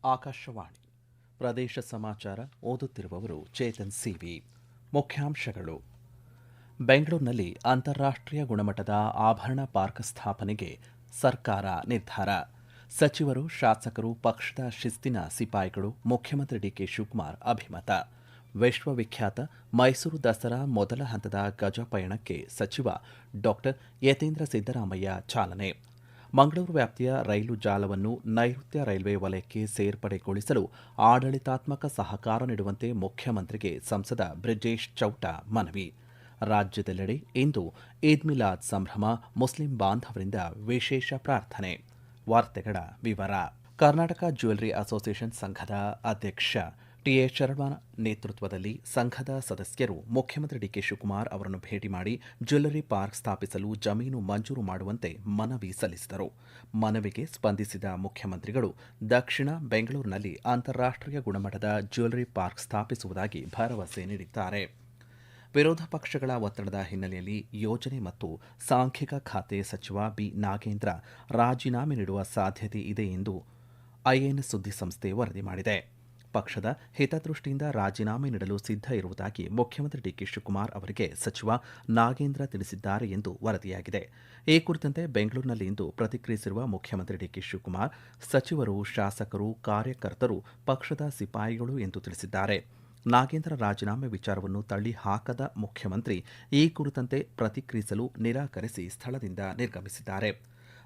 ಆಕಾಶವಾಣಿ ಪ್ರದೇಶ ಸಮಾಚಾರ ಓದುತ್ತಿರುವವರು ಚೇತನ್ ಸಿವಿ. ಮುಖ್ಯಾಂಶಗಳು: ಬೆಂಗಳೂರಿನಲ್ಲಿ ಅಂತಾರಾಷ್ಟ್ರೀಯ ಗುಣಮಟ್ಟದ ಆಭರಣ ಪಾರ್ಕ್ ಸ್ಥಾಪನೆಗೆ ಸರ್ಕಾರ ನಿರ್ಧಾರ. ಸಚಿವರು, ಶಾಸಕರು ಪಕ್ಷದ ಶಿಸ್ತಿನ ಸಿಪಾಯಿಗಳು. ಮುಖ್ಯಮಂತ್ರಿ ಡಿಕೆ ಶಿವಕುಮಾರ್ ಅಭಿಮತ. ವಿಶ್ವವಿಖ್ಯಾತ ಮೈಸೂರು ದಸರಾ ಮೊದಲ ಹಂತದ ಗಜ ಪಯಣಕ್ಕೆ ಸಚಿವ ಡಾಕ್ಟರ್ ಯತೀಂದ್ರ ಸಿದ್ದರಾಮಯ್ಯ ಚಾಲನೆ. ಮಂಗಳೂರು ವ್ಯಾಪ್ತಿಯ ರೈಲು ಜಾಲವನ್ನು ನೈಋತ್ಯ ರೈಲ್ವೆ ವಲಯಕ್ಕೆ ಸೇರ್ಪಡೆಗೊಳಿಸಲು ಆಡಳಿತಾತ್ಮಕ ಸಹಕಾರ ನೀಡುವಂತೆ ಮುಖ್ಯಮಂತ್ರಿಗೆ ಸಂಸದ ಬ್ರಿಜೇಶ್ ಚೌಟ ಮನವಿ. ರಾಜ್ಯದೆಲ್ಲೆಡೆ ಇಂದು ಈದ್ ಮಿಲಾದ್ ಸಂಭ್ರಮ. ಮುಸ್ಲಿಂ ಬಾಂಧವರಿಂದ ವಿಶೇಷ ಪ್ರಾರ್ಥನೆ. ವಾರ್ತೆಗಳ ವಿವರ. ಕರ್ನಾಟಕ ಜ್ಯುವೆಲರಿ ಅಸೋಸಿಯೇಷನ್ ಸಂಘದ ಅಧ್ಯಕ್ಷ ಟಿಎ ಶರ್ಮಾ ನೇತೃತ್ವದಲ್ಲಿ ಸಂಘದ ಸದಸ್ಯರು ಮುಖ್ಯಮಂತ್ರಿ ಡಿಕೆ ಶಿವಕುಮಾರ್ ಅವರನ್ನು ಭೇಟಿ ಮಾಡಿ ಜ್ಯುವೆಲರಿ ಪಾರ್ಕ್ ಸ್ಥಾಪಿಸಲು ಜಮೀನು ಮಂಜೂರು ಮಾಡುವಂತೆ ಮನವಿ ಸಲ್ಲಿಸಿದರು. ಮನವಿಗೆ ಸ್ಪಂದಿಸಿದ ಮುಖ್ಯಮಂತ್ರಿಗಳು ದಕ್ಷಿಣ ಬೆಂಗಳೂರಿನಲ್ಲಿ ಅಂತಾರಾಷ್ಟ್ರೀಯ ಗುಣಮಟ್ಟದ ಜ್ಯುವೆಲರಿ ಪಾರ್ಕ್ ಸ್ಥಾಪಿಸುವುದಾಗಿ ಭರವಸೆ ನೀಡಿದ್ದಾರೆ. ವಿರೋಧ ಪಕ್ಷಗಳ ಒತ್ತಡದ ಹಿನ್ನೆಲೆಯಲ್ಲಿ ಯೋಜನೆ ಮತ್ತು ಸಾಂಖ್ಯಿಕ ಖಾತೆ ಸಚಿವ ಬಿ ನಾಗೇಂದ್ರ ರಾಜೀನಾಮೆ ನೀಡುವ ಸಾಧ್ಯತೆ ಇದೆ ಎಂದು ಐಎನ್ಎಸ್ ಸುದ್ದಿಸಂಸ್ಥೆ ವರದಿ ಮಾಡಿದೆ. ಪಕ್ಷದ ಹಿತದೃಷ್ಟಿಯಿಂದ ರಾಜೀನಾಮೆ ನೀಡಲು ಸಿದ್ಧ ಇರುವುದಾಗಿ ಮುಖ್ಯಮಂತ್ರಿ ಡಿಕೆ ಶಿವಕುಮಾರ್ ಅವರಿಗೆ ಸಚಿವ ನಾಗೇಂದ್ರ ತಿಳಿಸಿದ್ದಾರೆ ಎಂದು ವರದಿಯಾಗಿದೆ. ಈ ಕುರಿತಂತೆ ಬೆಂಗಳೂರಿನಲ್ಲಿಂದು ಪ್ರತಿಕ್ರಿಯಿಸಿರುವ ಮುಖ್ಯಮಂತ್ರಿ ಡಿಕೆ ಶಿವಕುಮಾರ್, ಸಚಿವರು, ಶಾಸಕರು, ಕಾರ್ಯಕರ್ತರು ಪಕ್ಷದ ಸಿಪಾಯಿಗಳು ಎಂದು ತಿಳಿಸಿದ್ದಾರೆ. ನಾಗೇಂದ್ರ ರಾಜೀನಾಮೆ ವಿಚಾರವನ್ನು ತಳ್ಳಿ ಹಾಕದ ಮುಖ್ಯಮಂತ್ರಿ ಈ ಕುರಿತಂತೆ ಪ್ರತಿಕ್ರಿಯಿಸಲು ನಿರಾಕರಿಸಿ ಸ್ಥಳದಿಂದ ನಿರ್ಗಮಿಸಿದ್ದಾರೆ.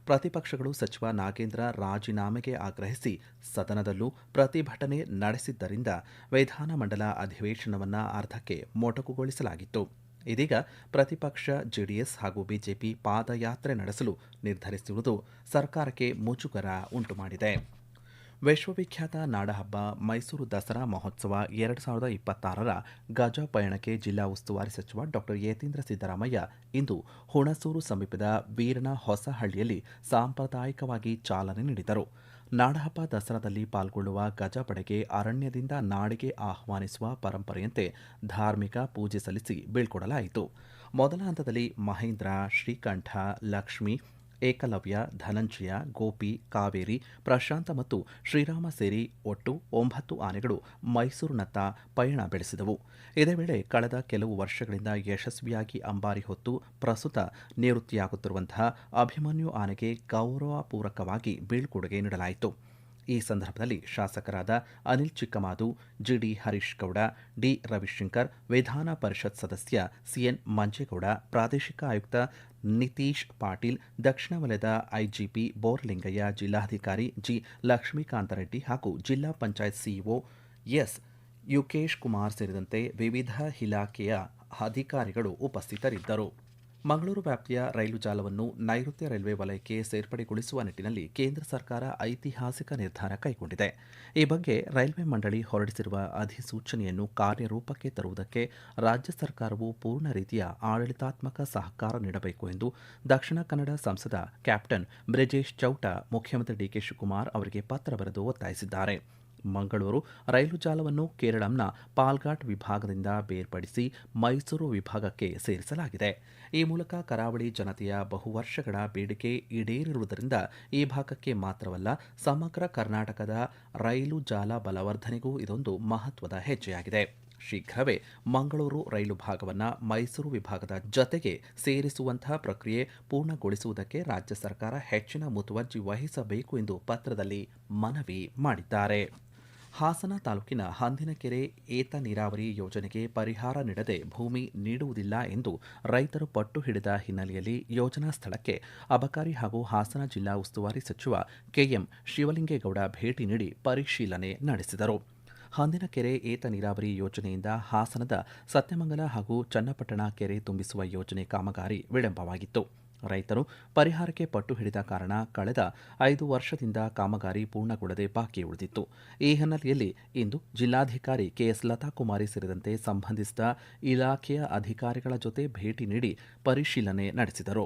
ಪ್ರತಿಪಕ್ಷಗಳು ಸಚಿವ ನಾಗೇಂದ್ರ ರಾಜೀನಾಮೆಗೆ ಆಗ್ರಹಿಸಿ ಸದನದಲ್ಲೂ ಪ್ರತಿಭಟನೆ ನಡೆಸಿದ್ದರಿಂದ ವಿಧಾನಮಂಡಲ ಅಧಿವೇಶನವನ್ನು ಅರ್ಧಕ್ಕೆ ಮೊಟಕುಗೊಳಿಸಲಾಗಿತ್ತು. ಇದೀಗ ಪ್ರತಿಪಕ್ಷ ಜೆಡಿಎಸ್ ಹಾಗೂ ಬಿಜೆಪಿ ಪಾದಯಾತ್ರೆ ನಡೆಸಲು ನಿರ್ಧರಿಸಿರುವುದು ಸರ್ಕಾರಕ್ಕೆ ಮುಜುಗರ ಉಂಟುಮಾಡಿದೆ. ವಿಶ್ವವಿಖ್ಯಾತ ನಾಡಹಬ್ಬ ಮೈಸೂರು ದಸರಾ ಮಹೋತ್ಸವ 2026ರ ಗಜ ಪಯಣಕ್ಕೆ ಜಿಲ್ಲಾ ಉಸ್ತುವಾರಿ ಸಚಿವ ಡಾಕ್ಟರ್ ಯತೀಂದ್ರ ಸಿದ್ದರಾಮಯ್ಯ ಇಂದು ಹುಣಸೂರು ಸಮೀಪದ ವೀರನ ಹೊಸಹಳ್ಳಿಯಲ್ಲಿ ಸಾಂಪ್ರದಾಯಿಕವಾಗಿ ಚಾಲನೆ ನೀಡಿದರು. ನಾಡಹಬ್ಬ ದಸರಾದಲ್ಲಿ ಪಾಲ್ಗೊಳ್ಳುವ ಗಜಪಡೆಗೆ ಅರಣ್ಯದಿಂದ ನಾಡಿಗೆ ಆಹ್ವಾನಿಸುವ ಪರಂಪರೆಯಂತೆ ಧಾರ್ಮಿಕ ಪೂಜೆ ಸಲ್ಲಿಸಿ ಬೀಳ್ಕೊಡಲಾಯಿತು. ಮೊದಲ ಹಂತದಲ್ಲಿ ಮಹೇಂದ್ರ, ಶ್ರೀಕಂಠ, ಲಕ್ಷ್ಮಿ, ಏಕಲವ್ಯ, ಧನಂಜಯ, ಗೋಪಿ, ಕಾವೇರಿ, ಪ್ರಶಾಂತ ಮತ್ತು ಶ್ರೀರಾಮ ಸೇರಿ ಒಟ್ಟು 9 ಆನೆಗಳು ಮೈಸೂರಿನತ್ತ ಪಯಣ ಬೆಳೆಸಿದವು. ಇದೇ ವೇಳೆ ಕಳೆದ ಕೆಲವು ವರ್ಷಗಳಿಂದ ಯಶಸ್ವಿಯಾಗಿ ಅಂಬಾರಿ ಹೊತ್ತು ಪ್ರಸ್ತುತ ನಿವೃತ್ತಿಯಾಗುತ್ತಿರುವಂತಹ ಅಭಿಮನ್ಯು ಆನೆಗೆ ಗೌರವಪೂರ್ವಕವಾಗಿ ಬೀಳ್ಕೊಡುಗೆ ನೀಡಲಾಯಿತು. ಈ ಸಂದರ್ಭದಲ್ಲಿ ಶಾಸಕರಾದ ಅನಿಲ್ ಚಿಕ್ಕಮಾದು, ಜಿಡಿ ಹರೀಶ್ ಗೌಡ, ಡಿ ರವಿಶಂಕರ್, ವಿಧಾನ ಪರಿಷತ್ ಸದಸ್ಯ ಸಿಎನ್ ಮಂಜೇಗೌಡ, ಪ್ರಾದೇಶಿಕ ಆಯುಕ್ತ ನಿತೀಶ್ ಪಾಟೀಲ್, ದಕ್ಷಿಣ ವಲಯದ ಐಜಿಪಿ ಬೋರಲಿಂಗಯ್ಯ, ಜಿಲ್ಲಾಧಿಕಾರಿ ಜಿ ಲಕ್ಷ್ಮೀಕಾಂತರೆಡ್ಡಿ ಹಾಗೂ ಜಿಲ್ಲಾ ಪಂಚಾಯತ್ ಸಿಇಒ ಎಸ್ ಯುಕೇಶ್ ಕುಮಾರ್ ಸೇರಿದಂತೆ ವಿವಿಧ ಇಲಾಖೆಯ ಅಧಿಕಾರಿಗಳು ಉಪಸ್ಥಿತರಿದ್ದರು. ಮಂಗಳೂರು ವ್ಯಾಪ್ತಿಯ ರೈಲು ಜಾಲವನ್ನು ನೈಋತ್ಯ ರೈಲ್ವೆ ವಲಯಕ್ಕೆ ಸೇರ್ಪಡೆಗೊಳಿಸುವ ನಿಟ್ಟಿನಲ್ಲಿ ಕೇಂದ್ರ ಸರ್ಕಾರ ಐತಿಹಾಸಿಕ ನಿರ್ಧಾರ ಕೈಗೊಂಡಿದೆ. ಈ ಬಗ್ಗೆ ರೈಲ್ವೆ ಮಂಡಳಿ ಹೊರಡಿಸಿರುವ ಅಧಿಸೂಚನೆಯನ್ನು ಕಾರ್ಯರೂಪಕ್ಕೆ ತರುವುದಕ್ಕೆ ರಾಜ್ಯ ಸರ್ಕಾರವು ಪೂರ್ಣ ರೀತಿಯ ಆಡಳಿತಾತ್ಮಕ ಸಹಕಾರ ನೀಡಬೇಕು ಎಂದು ದಕ್ಷಿಣ ಕನ್ನಡ ಸಂಸದ ಕ್ಯಾಪ್ಟನ್ ಬ್ರಿಜೇಶ್ ಚೌಟ ಮುಖ್ಯಮಂತ್ರಿ ಡಿಕೆ ಶಿವಕುಮಾರ್ ಅವರಿಗೆ ಪತ್ರ ಬರೆದು ಒತ್ತಾಯಿಸಿದ್ದಾರೆ. ಮಂಗಳೂರು ರೈಲು ಜಾಲವನ್ನು ಕೇರಳಂನ ಪಾಲ್ಘಾಟ್ ವಿಭಾಗದಿಂದ ಬೇರ್ಪಡಿಸಿ ಮೈಸೂರು ವಿಭಾಗಕ್ಕೆ ಸೇರಿಸಲಾಗಿದೆ. ಈ ಮೂಲಕ ಕರಾವಳಿ ಜನತೆಯ ಬಹುವರ್ಷಗಳ ಬೇಡಿಕೆ ಈಡೇರಿರುವುದರಿಂದ ಈ ಭಾಗಕ್ಕೆ ಮಾತ್ರವಲ್ಲ, ಸಮಗ್ರ ಕರ್ನಾಟಕದ ರೈಲು ಜಾಲ ಬಲವರ್ಧನೆಗೂ ಇದೊಂದು ಮಹತ್ವದ ಹೆಜ್ಜೆಯಾಗಿದೆ. ಶೀಘ್ರವೇ ಮಂಗಳೂರು ರೈಲು ಭಾಗವನ್ನು ಮೈಸೂರು ವಿಭಾಗದ ಜತೆಗೆ ಸೇರಿಸುವಂತಹ ಪ್ರಕ್ರಿಯೆ ಪೂರ್ಣಗೊಳಿಸುವುದಕ್ಕೆ ರಾಜ್ಯ ಸರ್ಕಾರ ಹೆಚ್ಚಿನ ಮುತುವರ್ಜಿ ವಹಿಸಬೇಕು ಎಂದು ಪತ್ರದಲ್ಲಿ ಮನವಿ ಮಾಡಿದ್ದಾರೆ. ಹಾಸನ ತಾಲೂಕಿನ ಹಂದಿನಕೆರೆ ಏತ ನೀರಾವರಿ ಯೋಜನೆಗೆ ಪರಿಹಾರ ನೀಡದೆ ಭೂಮಿ ನೀಡುವುದಿಲ್ಲ ಎಂದು ರೈತರು ಪಟ್ಟು ಹಿಡಿದ ಹಿನ್ನೆಲೆಯಲ್ಲಿ ಯೋಜನಾ ಸ್ಥಳಕ್ಕೆ ಅಬಕಾರಿ ಹಾಗೂ ಹಾಸನ ಜಿಲ್ಲಾ ಉಸ್ತುವಾರಿ ಸಚಿವ ಕೆಎಂ ಶಿವಲಿಂಗೇಗೌಡ ಭೇಟಿ ನೀಡಿ ಪರಿಶೀಲನೆ ನಡೆಸಿದರು. ಹಂದಿನಕೆರೆ ಏತ ನೀರಾವರಿ ಯೋಜನೆಯಿಂದ ಹಾಸನದ ಸತ್ಯಮಂಗಲ ಹಾಗೂ ಚನ್ನಪಟ್ಟಣ ಕೆರೆ ತುಂಬಿಸುವ ಯೋಜನೆ ಕಾಮಗಾರಿ ವಿಳಂಬವಾಗಿತ್ತು. ರೈತರು ಪರಿಹಾರಕ್ಕೆ ಪಟ್ಟು ಹಿಡಿದ ಕಾರಣ ಕಳೆದ 5 ವರ್ಷದಿಂದ ಕಾಮಗಾರಿ ಪೂರ್ಣಗೊಳ್ಳದೆ ಬಾಕಿ ಉಳಿದಿತ್ತು. ಈ ಹಿನ್ನೆಲೆಯಲ್ಲಿ ಇಂದು ಜಿಲ್ಲಾಧಿಕಾರಿ ಕೆಎಸ್ ಲತಾಕುಮಾರಿ ಸೇರಿದಂತೆ ಸಂಬಂಧಿಸಿದ ಇಲಾಖೆಯ ಅಧಿಕಾರಿಗಳ ಜೊತೆ ಭೇಟಿ ನೀಡಿ ಪರಿಶೀಲನೆ ನಡೆಸಿದರು.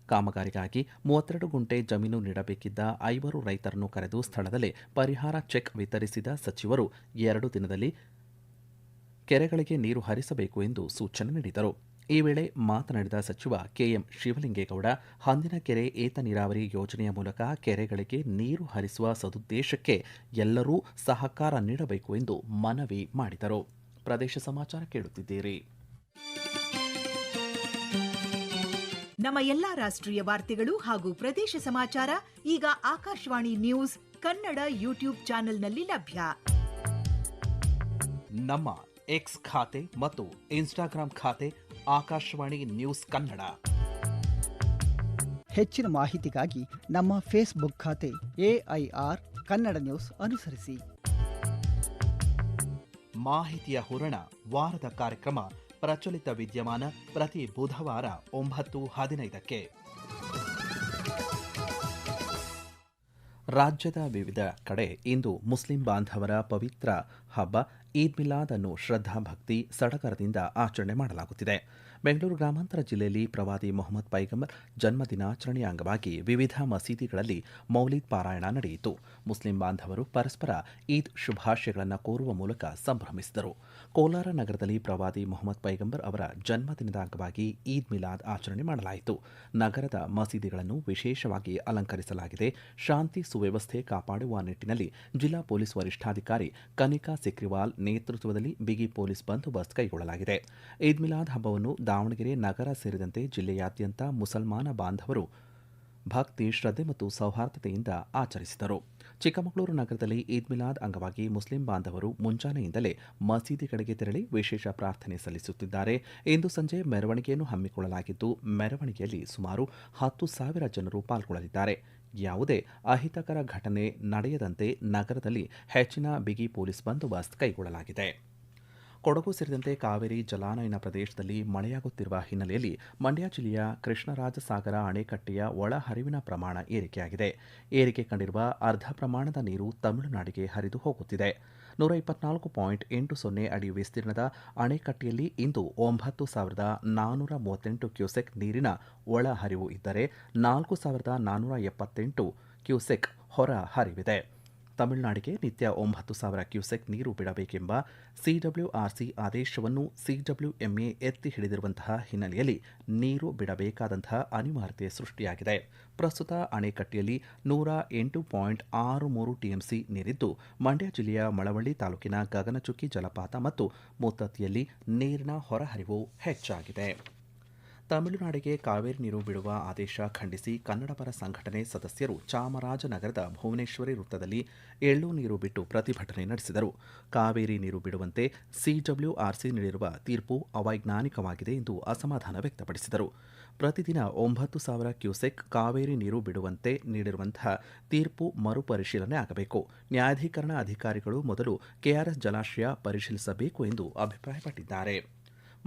ಕಾಮಗಾರಿಗಾಗಿ 32 ಗುಂಟೆ ಜಮೀನು ನೀಡಬೇಕಿದ್ದ 5 ರೈತರನ್ನು ಕರೆದು ಸ್ಥಳದಲ್ಲೇ ಪರಿಹಾರ ಚೆಕ್ ವಿತರಿಸಿದ ಸಚಿವರು 2 ದಿನದಲ್ಲಿ ಕೆರೆಗಳಿಗೆ ನೀರು ಹರಿಸಬೇಕು ಎಂದು ಸೂಚನೆ ನೀಡಿದರು. ಈ ವೇಳೆ ಮಾತನಾಡಿದ ಸಚಿವ ಕೆಎಂ ಶಿವಲಿಂಗೇಗೌಡ, ಹಂದಿನಕೆರೆ ಏತ ನೀರಾವರಿ ಯೋಜನೆಯ ಮೂಲಕ ಕೆರೆಗಳಿಗೆ ನೀರು ಹರಿಸುವ ಸದುದ್ದೇಶಕ್ಕೆ ಎಲ್ಲರೂ ಸಹಕಾರ ನೀಡಬೇಕು ಎಂದು ಮನವಿ ಮಾಡಿದರು. ಪ್ರದೇಶ ಸಮಾಚಾರ ಕೇಳುತ್ತಿದ್ದೀರಿ. ನಮ್ಮ ಎಲ್ಲಾ ರಾಷ್ಟ್ರೀಯ ವಾರ್ತೆಗಳು ಹಾಗೂ ಪ್ರದೇಶ ಸಮಾಚಾರ ಈಗ ಆಕಾಶವಾಣಿ ನ್ಯೂಸ್ ಕನ್ನಡ ಯೂಟ್ಯೂಬ್ ಚಾನೆಲ್ನಲ್ಲಿ ಲಭ್ಯ. ನಮ್ಮ ಎಕ್ಸ್ ಖಾತೆ ಮತ್ತು ಇನ್ಸ್ಟಾಗ್ರಾಂ ಖಾತೆ ಆಕಾಶವಾಣಿ ನ್ಯೂಸ್ ಕನ್ನಡ. ಹೆಚ್ಚಿನ ಮಾಹಿತಿಗಾಗಿ ನಮ್ಮ ಫೇಸ್ಬುಕ್ ಖಾತೆ AIR ಕನ್ನಡ ನ್ಯೂಸ್ ಅನುಸರಿಸಿ. ಮಾಹಿತಿಯ ಹೂರಣ ವಾರದ ಕಾರ್ಯಕ್ರಮ ಪ್ರಚಲಿತ ವಿದ್ಯಮಾನ ಪ್ರತಿ ಬುಧವಾರ 9:15ಕ್ಕೆ. ರಾಜ್ಯದ ವಿವಿಧ ಕಡೆ ಇಂದು ಮುಸ್ಲಿಂ ಬಾಂಧವರ ಪವಿತ್ರ ಹಬ್ಬ ಈದ್ ಮಿಲಾದ್ ಅನ್ನು ಶ್ರದ್ಧಾಭಕ್ತಿ ಸಡಗರದಿಂದ ಆಚರಣೆ ಮಾಡಲಾಗುತ್ತಿದೆ. ಬೆಂಗಳೂರು ಗ್ರಾಮಾಂತರ ಜಿಲ್ಲೆಯಲ್ಲಿ ಪ್ರವಾದಿ ಮೊಹಮ್ಮದ್ ಪೈಗಂಬರ್ ಜನ್ಮ ದಿನಾಚರಣೆಯ ಅಂಗವಾಗಿ ವಿವಿಧ ಮಸೀದಿಗಳಲ್ಲಿ ಮೌಲಿದ್ ಪಾರಾಯಣ ನಡೆಯಿತು. ಮುಸ್ಲಿಂ ಬಾಂಧವರು ಪರಸ್ಪರ ಈದ್ ಶುಭಾಶಯಗಳನ್ನು ಕೋರುವ ಮೂಲಕ ಸಂಭ್ರಮಿಸಿದರು. ಕೋಲಾರ ನಗರದಲ್ಲಿ ಪ್ರವಾದಿ ಮೊಹಮ್ಮದ್ ಪೈಗಂಬರ್ ಅವರ ಜನ್ಮದಿನದ ಅಂಗವಾಗಿ ಈದ್ ಮಿಲಾದ್ ಆಚರಣೆ ಮಾಡಲಾಯಿತು. ನಗರದ ಮಸೀದಿಗಳನ್ನು ವಿಶೇಷವಾಗಿ ಅಲಂಕರಿಸಲಾಗಿದೆ. ಶಾಂತಿ ಸುವ್ಯವಸ್ಥೆ ಕಾಪಾಡುವ ನಿಟ್ಟಿನಲ್ಲಿ ಜಿಲ್ಲಾ ಪೊಲೀಸ್ ವರಿಷ್ಠಾಧಿಕಾರಿ ಕನಿಕಾ ಸಿಕ್ರಿವಾಲ್ ನೇತೃತ್ವದಲ್ಲಿ ಬಿಗಿ ಪೊಲೀಸ್ ಬಂದೋಬಸ್ತ್ ಕೈಗೊಳ್ಳಲಾಗಿದೆ. ಈದ್ ಮಿಲಾದ್ ಹಬ್ಬವನ್ನು ದಾವಣಗೆರೆ ನಗರ ಸೇರಿದಂತೆ ಜಿಲ್ಲೆಯಾದ್ಯಂತ ಮುಸಲ್ಮಾನ ಬಾಂಧವರು ಭಕ್ತಿ, ಶ್ರದ್ಧೆ ಮತ್ತು ಸೌಹಾರ್ದತೆಯಿಂದ ಆಚರಿಸಿದರು. ಚಿಕ್ಕಮಗಳೂರು ನಗರದಲ್ಲಿ ಈದ್ ಮಿಲಾದ್ ಅಂಗವಾಗಿ ಮುಸ್ಲಿಂ ಬಾಂಧವರು ಮುಂಜಾನೆಯಿಂದಲೇ ಮಸೀದಿಗಳಿಗೆ ತೆರಳಿ ವಿಶೇಷ ಪ್ರಾರ್ಥನೆ ಸಲ್ಲಿಸುತ್ತಿದ್ದಾರೆ. ಇಂದು ಸಂಜೆ ಮೆರವಣಿಗೆಯನ್ನು ಹಮ್ಮಿಕೊಳ್ಳಲಾಗಿದ್ದು, ಮೆರವಣಿಗೆಯಲ್ಲಿ ಸುಮಾರು 10,000 ಜನರು ಪಾಲ್ಗೊಳ್ಳಲಿದ್ದಾರೆ. ಯಾವುದೇ ಅಹಿತಕರ ಘಟನೆ ನಡೆಯದಂತೆ ನಗರದಲ್ಲಿ ಹೆಚ್ಚಿನ ಬಿಗಿ ಪೊಲೀಸ್ ಬಂದೋಬಸ್ತ್ ಕೈಗೊಳ್ಳಲಾಗಿದೆ. ಕೊಡಗು ಸೇರಿದಂತೆ ಕಾವೇರಿ ಜಲಾನಯನ ಪ್ರದೇಶದಲ್ಲಿ ಮಳೆಯಾಗುತ್ತಿರುವ ಹಿನ್ನೆಲೆಯಲ್ಲಿ ಮಂಡ್ಯ ಜಿಲ್ಲೆಯ ಕೃಷ್ಣರಾಜಸಾಗರ ಅಣೆಕಟ್ಟೆಯ ಒಳಹರಿವಿನ ಪ್ರಮಾಣ ಏರಿಕೆಯಾಗಿದೆ. ಏರಿಕೆ ಕಂಡಿರುವ ಅರ್ಧ ಪ್ರಮಾಣದ ನೀರು ತಮಿಳುನಾಡಿಗೆ ಹರಿದು ಹೋಗುತ್ತಿದೆ. 124.80 ಅಡಿ ವಿಸ್ತೀರ್ಣದ ಅಣೆಕಟ್ಟೆಯಲ್ಲಿ ಇಂದು 9,438 ಕ್ಯೂಸೆಕ್ ನೀರಿನ ಒಳಹರಿವು ಇದ್ದರೆ 4,478 ಕ್ಯೂಸೆಕ್ ಹೊರ ಹರಿವಿದೆ. ತಮಿಳುನಾಡಿಗೆ ನಿತ್ಯ 9,000 ಕ್ಯೂಸೆಕ್ ನೀರು ಬಿಡಬೇಕೆಂಬ ಸಿಡಬ್ಲ್ಯೂಆರ್ಸಿ ಆದೇಶವನ್ನು ಸಿಡಬ್ಲ್ಯೂಎಂಎ ಎತ್ತಿ ಹಿಡಿದಿರುವಂತಹ ಹಿನ್ನೆಲೆಯಲ್ಲಿ ನೀರು ಬಿಡಬೇಕಾದಂತಹ ಅನಿವಾರ್ಯತೆ ಸೃಷ್ಟಿಯಾಗಿದೆ. ಪ್ರಸ್ತುತ ಅಣೆಕಟ್ಟೆಯಲ್ಲಿ 108.63 ಟಿಎಂಸಿ ನೀರಿದ್ದು, ಮಂಡ್ಯ ಜಿಲ್ಲೆಯ ಮಳವಳ್ಳಿ ತಾಲೂಕಿನ ಗಗನಚುಕ್ಕಿ ಜಲಪಾತ ಮತ್ತು ಮುತ್ತತ್ತಿಯಲ್ಲಿ ನೀರಿನ ಹೊರಹರಿವು ಹೆಚ್ಚಾಗಿದೆ. ತಮಿಳುನಾಡಿಗೆ ಕಾವೇರಿ ನೀರು ಬಿಡುವ ಆದೇಶ ಖಂಡಿಸಿ ಕನ್ನಡಪರ ಸಂಘಟನೆ ಸದಸ್ಯರು ಚಾಮರಾಜನಗರದ ಭುವನೇಶ್ವರಿ ವೃತ್ತದಲ್ಲಿ ಎಳ್ಳು ನೀರು ಬಿಟ್ಟು ಪ್ರತಿಭಟನೆ ನಡೆಸಿದರು. ಕಾವೇರಿ ನೀರು ಬಿಡುವಂತೆ ಸಿಡಬ್ಲ್ಯೂಆರ್ಸಿ ನೀಡಿರುವ ತೀರ್ಪು ಅವೈಜ್ಞಾನಿಕವಾಗಿದೆ ಎಂದು ಅಸಮಾಧಾನ ವ್ಯಕ್ತಪಡಿಸಿದರು. ಪ್ರತಿದಿನ 9,000 ಕ್ಯೂಸೆಕ್ ಕಾವೇರಿ ನೀರು ಬಿಡುವಂತೆ ನೀಡಿರುವಂತಹ ತೀರ್ಪು ಮರುಪರಿಶೀಲನೆ ಆಗಬೇಕು. ನ್ಯಾಯಾಧೀಕರಣ ಅಧಿಕಾರಿಗಳು ಮೊದಲು ಕೆಆರ್ಎಸ್ ಜಲಾಶಯ ಪರಿಶೀಲಿಸಬೇಕು ಎಂದು ಅಭಿಪ್ರಾಯಪಟ್ಟಿದ್ದಾರೆ.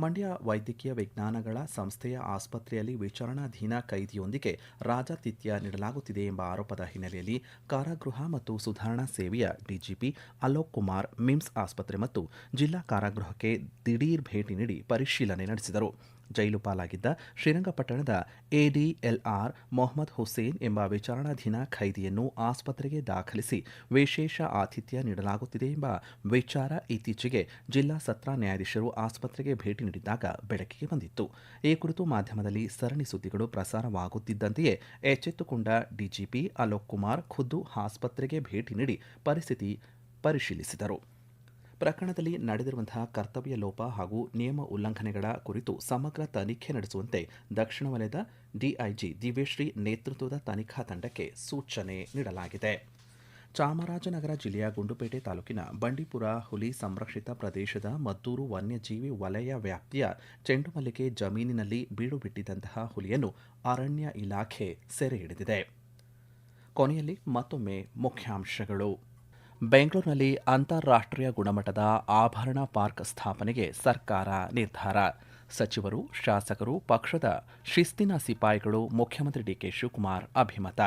ಮಂಡ್ಯ ವೈದ್ಯಕೀಯ ವಿಜ್ಞಾನಗಳ ಸಂಸ್ಥೆಯ ಆಸ್ಪತ್ರೆಯಲ್ಲಿ ವಿಚಾರಣಾಧೀನ ಕೈದಿಯೊಂದಿಗೆ ರಾಜಾತಿಥ್ಯ ನೀಡಲಾಗುತ್ತಿದೆ ಎಂಬ ಆರೋಪದ ಹಿನ್ನೆಲೆಯಲ್ಲಿ ಕಾರಾಗೃಹ ಮತ್ತು ಸುಧಾರಣಾ ಸೇವೆಯ ಡಿಜಿಪಿ ಅಲೋಕ್ ಕುಮಾರ್ ಮಿಮ್ಸ್ ಆಸ್ಪತ್ರೆ ಮತ್ತು ಜಿಲ್ಲಾ ಕಾರಾಗೃಹಕ್ಕೆ ದಿಢೀರ್ ಭೇಟಿ ನೀಡಿ ಪರಿಶೀಲನೆ ನಡೆಸಿದರು. ಜೈಲು ಪಾಲಾಗಿದ್ದ ಶ್ರೀರಂಗಪಟ್ಟಣದ ಎಡಿಎಲ್ಆರ್ ಮೊಹಮ್ಮದ್ ಹುಸೇನ್ ಎಂಬ ವಿಚಾರಣಾಧೀನ ಖೈದಿಯನ್ನು ಆಸ್ಪತ್ರೆಗೆ ದಾಖಲಿಸಿ ವಿಶೇಷ ಆತಿಥ್ಯ ನೀಡಲಾಗುತ್ತಿದೆ ಎಂಬ ವಿಚಾರ ಇತ್ತೀಚೆಗೆ ಜಿಲ್ಲಾ ಸತ್ರ ನ್ಯಾಯಾಧೀಶರು ಆಸ್ಪತ್ರೆಗೆ ಭೇಟಿ ನೀಡಿದ್ದಾಗ ಬೆಳಕಿಗೆ ಬಂದಿತ್ತು. ಈ ಕುರಿತು ಮಾಧ್ಯಮದಲ್ಲಿ ಸರಣಿ ಸುದ್ದಿಗಳು ಪ್ರಸಾರವಾಗುತ್ತಿದ್ದಂತೆಯೇ ಎಚ್ಚೆತ್ತುಕೊಂಡ ಡಿಜಿಪಿ ಅಲೋಕ್ ಕುಮಾರ್ ಖುದ್ದು ಆಸ್ಪತ್ರೆಗೆ ಭೇಟಿ ನೀಡಿ ಪರಿಸ್ಥಿತಿ ಪರಿಶೀಲಿಸಿದರು. ಪ್ರಕರಣದಲ್ಲಿ ನಡೆದಿರುವಂತಹ ಕರ್ತವ್ಯ ಲೋಪ ಹಾಗೂ ನಿಯಮ ಉಲ್ಲಂಘನೆಗಳ ಕುರಿತು ಸಮಗ್ರ ತನಿಖೆ ನಡೆಸುವಂತೆ ದಕ್ಷಿಣ ವಲಯದ ಡಿಐಜಿ ದಿವ್ಯಶ್ರೀ ನೇತೃತ್ವದ ತನಿಖಾ ತಂಡಕ್ಕೆ ಸೂಚನೆ ನೀಡಲಾಗಿದೆ. ಚಾಮರಾಜನಗರ ಜಿಲ್ಲೆಯ ಗುಂಡ್ಲುಪೇಟೆ ತಾಲೂಕಿನ ಬಂಡೀಪುರ ಹುಲಿ ಸಂರಕ್ಷಿತ ಪ್ರದೇಶದ ಮದ್ದೂರು ವನ್ಯಜೀವಿ ವಲಯ ವ್ಯಾಪ್ತಿಯ ಚೆಂಡುಮಲ್ಲಿಗೆ ಜಮೀನಿನಲ್ಲಿ ಬೀಡು ಬಿಟ್ಟಿದ್ದಂತಹ ಹುಲಿಯನ್ನು ಅರಣ್ಯ ಇಲಾಖೆ ಸೆರೆ ಹಿಡಿದಿದೆ. ಕೊನೆಯಲ್ಲಿ ಮತ್ತೊಮ್ಮೆ ಮುಖ್ಯಾಂಶಗಳು. ಬೆಂಗಳೂರಿನಲ್ಲಿ ಅಂತಾರಾಷ್ಟ್ರೀಯ ಗುಣಮಟ್ಟದ ಆಭರಣ ಪಾರ್ಕ್ ಸ್ಥಾಪನೆಗೆ ಸರ್ಕಾರ ನಿರ್ಧಾರ. ಸಚಿವರು, ಶಾಸಕರು, ಪಕ್ಷದ ಶಿಸ್ತಿನ ಸಿಪಾಯಿಗಳು ಮುಖ್ಯಮಂತ್ರಿ ಡಿಕೆ ಶಿವಕುಮಾರ್ ಅಭಿಮತ.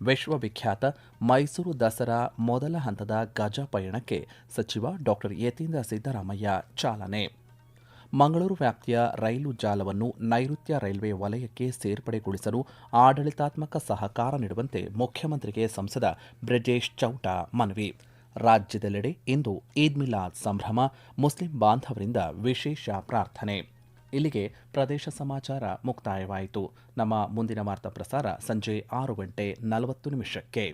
ವಿಶ್ವವಿಖ್ಯಾತ ಮೈಸೂರು ದಸರಾ ಮೊದಲ ಹಂತದ ಗಜ ಪಯಣಕ್ಕೆ ಸಚಿವ ಡಾಕ್ಟರ್ ಯತೀಂದ್ರ ಸಿದ್ದರಾಮಯ್ಯ ಚಾಲನೆ. ಮಂಗಳೂರು ವ್ಯಾಪ್ತಿಯ ರೈಲು ಜಾಲವನ್ನು ನೈಋತ್ಯ ರೈಲ್ವೆ ವಲಯಕ್ಕೆ ಸೇರ್ಪಡೆಗೊಳಿಸಲು ಆಡಳಿತಾತ್ಮಕ ಸಹಕಾರ ನೀಡುವಂತೆ ಮುಖ್ಯಮಂತ್ರಿಗೆ ಸಂಸದ ಬ್ರಿಜೇಶ್ ಚೌಟ ಮನವಿ. ರಾಜ್ಯದೆಲ್ಲೆಡೆ ಇಂದು ಈದ್ ಮಿಲಾದ್ ಸಂಭ್ರಮ, ಮುಸ್ಲಿಂ ಬಾಂಧವರಿಂದ ವಿಶೇಷ ಪ್ರಾರ್ಥನೆ. ಇಲ್ಲಿಗೆ ಪ್ರದೇಶ ಸಮಾಚಾರ ಮುಕ್ತಾಯವಾಯಿತು. ನಮ್ಮ ಮುಂದಿನ ವಾರ್ತಾ ಪ್ರಸಾರ ಸಂಜೆ 6:40 ನಿಮಿಷಕ್ಕೆ.